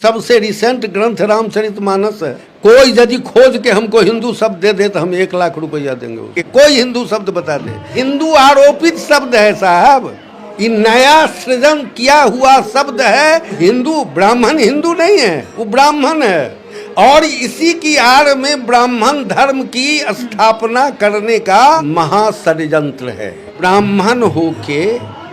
सबसे रिसेंट ग्रंथ रामचरितमानस है। कोई यदि खोज के हमको हिंदू शब्द दे दे तो हम 1 लाख रुपया देंगे। कोई हिंदू शब्द बता दे। हिंदू आरोपित शब्द है साहब, ये नया सृजन किया हुआ शब्द है। हिंदू ब्राह्मण हिंदू नहीं है, वो ब्राह्मण है। और इसी की आड़ में ब्राह्मण धर्म की स्थापना करने का महाषड्यंत्र है। ब्राह्मण होके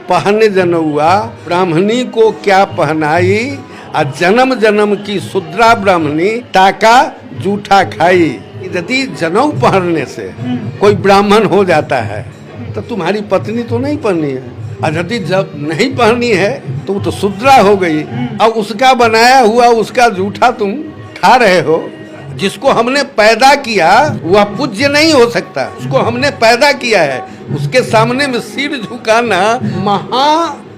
पहने जनौआ ब्राह्मणी को क्या पहनाई, और जन्म जन्म की शुद्रा ब्राह्मणी टाका जूठा खाई। यदि जनेऊ पहनने से कोई ब्राह्मण हो जाता है तो तुम्हारी पत्नी तो नहीं पहनी है, और यदि जब नहीं पहनी है तो वो तो शुद्रा हो गई। अब उसका बनाया हुआ उसका जूठा तुम खा रहे हो। जिसको हमने पैदा किया वह पूज्य नहीं हो सकता। उसको हमने पैदा किया है, उसके सामने में सिर झुकाना महा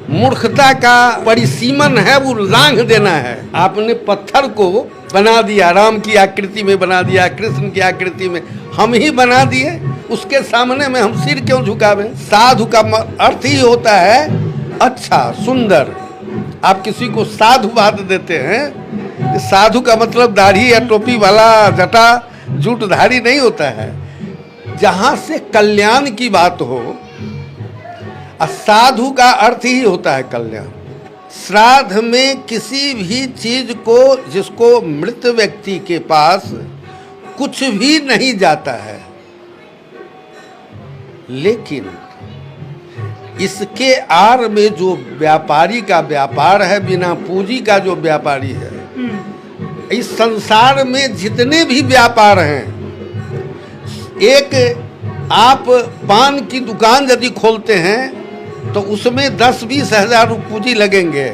मूर्खता का परिसीमन है, वो लांघ देना है। आपने पत्थर को बना दिया, राम की आकृति में बना दिया, कृष्ण की आकृति में हम ही बना दिए। उसके सामने में हम सिर क्यों झुकावें? साधु का अर्थ ही होता है अच्छा सुंदर। आप किसी को साधुवाद देते हैं, साधु का मतलब दाढ़ी या टोपी वाला जटा जूटधारी नहीं होता है। जहाँ से कल्याण की बात हो, साधु का अर्थ ही होता है कल्याण। श्राद्ध में किसी भी चीज को जिसको मृत व्यक्ति के पास कुछ भी नहीं जाता है, लेकिन इसके आड़ में जो व्यापारी का व्यापार है, बिना पूंजी का जो व्यापारी है, इस संसार में जितने भी व्यापार हैं, एक आप पान की दुकान यदि खोलते हैं तो उसमें 10-20 हजार पूंजी लगेंगे,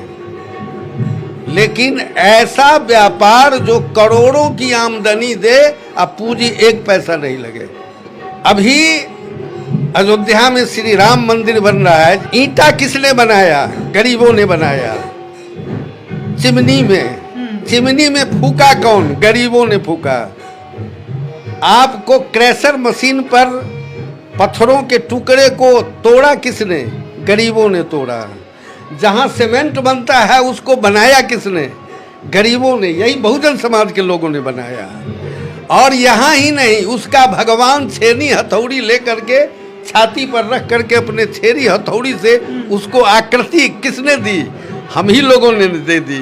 लेकिन ऐसा व्यापार जो करोड़ों की आमदनी दे अब पूंजी 1 पैसा नहीं लगे। अभी अयोध्या में श्री राम मंदिर बन रहा है, ईंटा किसने बनाया? गरीबों ने बनाया। चिमनी में फूका कौन? गरीबों ने फूका। आपको क्रैशर मशीन पर पत्थरों के टुकड़े को तोड़ा किसने? गरीबों ने तोड़ा। जहां सीमेंट बनता है उसको बनाया किसने? गरीबों ने। यही बहुजन समाज के लोगों ने बनाया। और यहाँ ही नहीं, उसका भगवान छेनी हथौड़ी लेकर के छाती पर रख करके अपने छेरी हथौड़ी से उसको आकृति किसने दी? हम ही लोगों ने दे दी।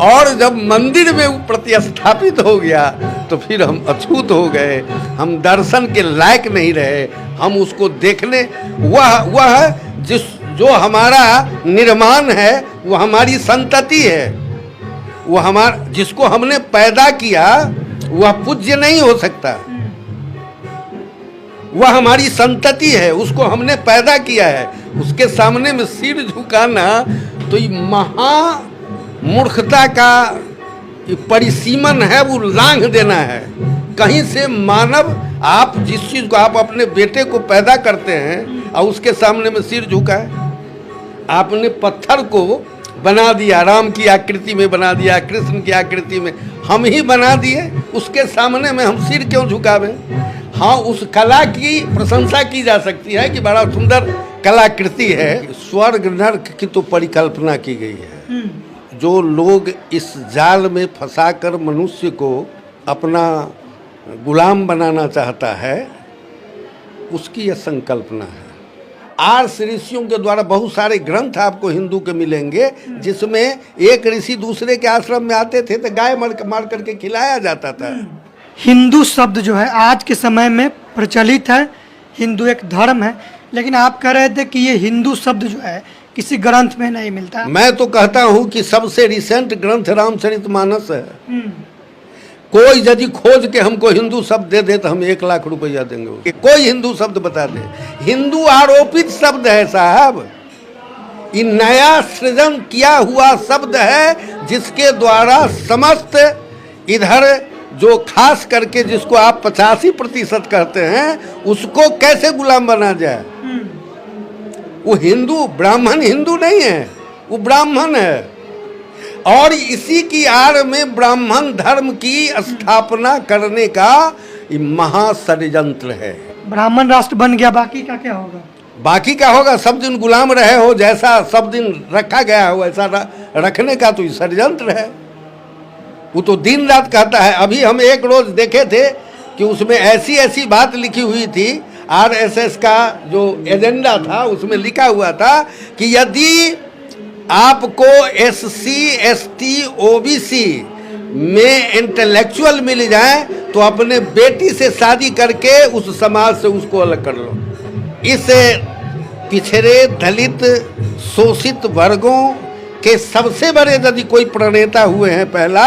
और जब मंदिर में वो प्रतिस्थापित हो गया तो फिर हम अछूत हो गए, हम दर्शन के लायक नहीं रहे। हम उसको देखने, वह जो हमारा निर्माण है वो हमारी संतति है, वो जिसको हमने पैदा किया वह पूज्य नहीं हो सकता। वह हमारी संतति है, उसको हमने पैदा किया है, उसके सामने में सिर झुकाना तो ये महा मूर्खता का परिसीमन है, वो लांघ देना है। कहीं से मानव, आप जिस चीज को आप अपने बेटे को पैदा करते हैं और उसके सामने में सिर झुकाए। आपने पत्थर को बना दिया, राम की आकृति में बना दिया, कृष्ण की आकृति में हम ही बना दिए। उसके सामने में हम सिर क्यों झुकावें? हाँ, उस कला की प्रशंसा की जा सकती है कि बड़ा सुंदर कलाकृति है। स्वर्ग नर्क की तो परिकल्पना की गई है। जो लोग इस जाल में फंसाकर मनुष्य को अपना गुलाम बनाना चाहता है, उसकी यह संकल्पना है। आर्ष ऋषियों के द्वारा बहुत सारे ग्रंथ आपको हिंदू के मिलेंगे, जिसमें एक ऋषि दूसरे के आश्रम में आते थे तो गाय मार करके खिलाया जाता था। हिंदू शब्द जो है आज के समय में प्रचलित है, हिंदू एक धर्म है, लेकिन आप कह रहे थे कि ये हिंदू शब्द जो है किसी ग्रंथ में नहीं मिलता। मैं तो कहता हूँ कि सबसे रिसेंट ग्रंथ रामचरितमानस है। कोई यदि खोज के हमको हिंदू शब्द दे दे तो हम 1 लाख रुपया देंगे। कोई हिंदू शब्द बता दे। हिंदू आरोपित शब्द है साहब, ये नया सृजन किया हुआ शब्द है, जिसके द्वारा समस्त इधर जो खास करके जिसको आप 85% कहते हैं, उसको कैसे गुलाम बना जाए। वो हिंदू ब्राह्मण हिंदू नहीं है, वो ब्राह्मण है। और इसी की आड़ में ब्राह्मण धर्म की स्थापना करने का महाषड्यंत्र है। ब्राह्मण राष्ट्र बन गया, बाकी का क्या होगा? बाकी का होगा, सब दिन गुलाम रहे हो, जैसा सब दिन रखा गया हो ऐसा रखने का तो षड्यंत्र है। वो तो दिन रात कहता है। अभी हम एक रोज देखे थे कि उसमें ऐसी ऐसी बात लिखी हुई थी, आरएसएस का जो एजेंडा था उसमें लिखा हुआ था कि यदि आपको एससी एसटी ओबीसी में इंटेलेक्चुअल मिल जाए तो अपने बेटी से शादी करके उस समाज से उसको अलग कर लो। इस पिछड़े दलित शोषित वर्गों के सबसे बड़े यदि कोई प्रणेता हुए हैं पहला,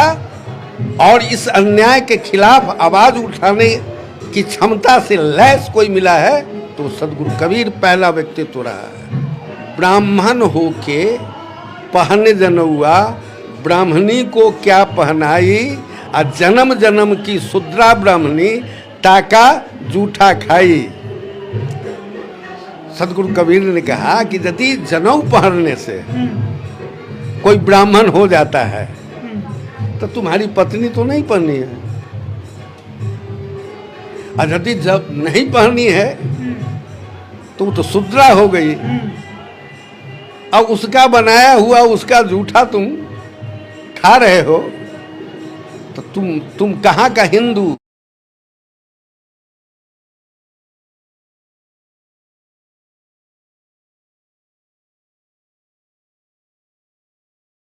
और इस अन्याय के खिलाफ आवाज उठाने की क्षमता से लैस कोई मिला है तो सदगुरु कबीर पहला व्यक्तित्व रहा है। ब्राह्मण होके पहने जनौआ ब्राह्मणी को क्या पहनाई, और जन्म जन्म की शूद्रा ब्राह्मणी टाका जूठा खाई। सदगुरु कबीर ने कहा कि यदि जनेऊ पहनने से कोई ब्राह्मण हो जाता है तो तुम्हारी पत्नी तो नहीं पहनी है, और यदि जब नहीं पहनी है तो वो तो शूद्रा हो गई। अब उसका बनाया हुआ उसका जूठा तुम खा रहे हो तो तुम कहाँ का हिंदू।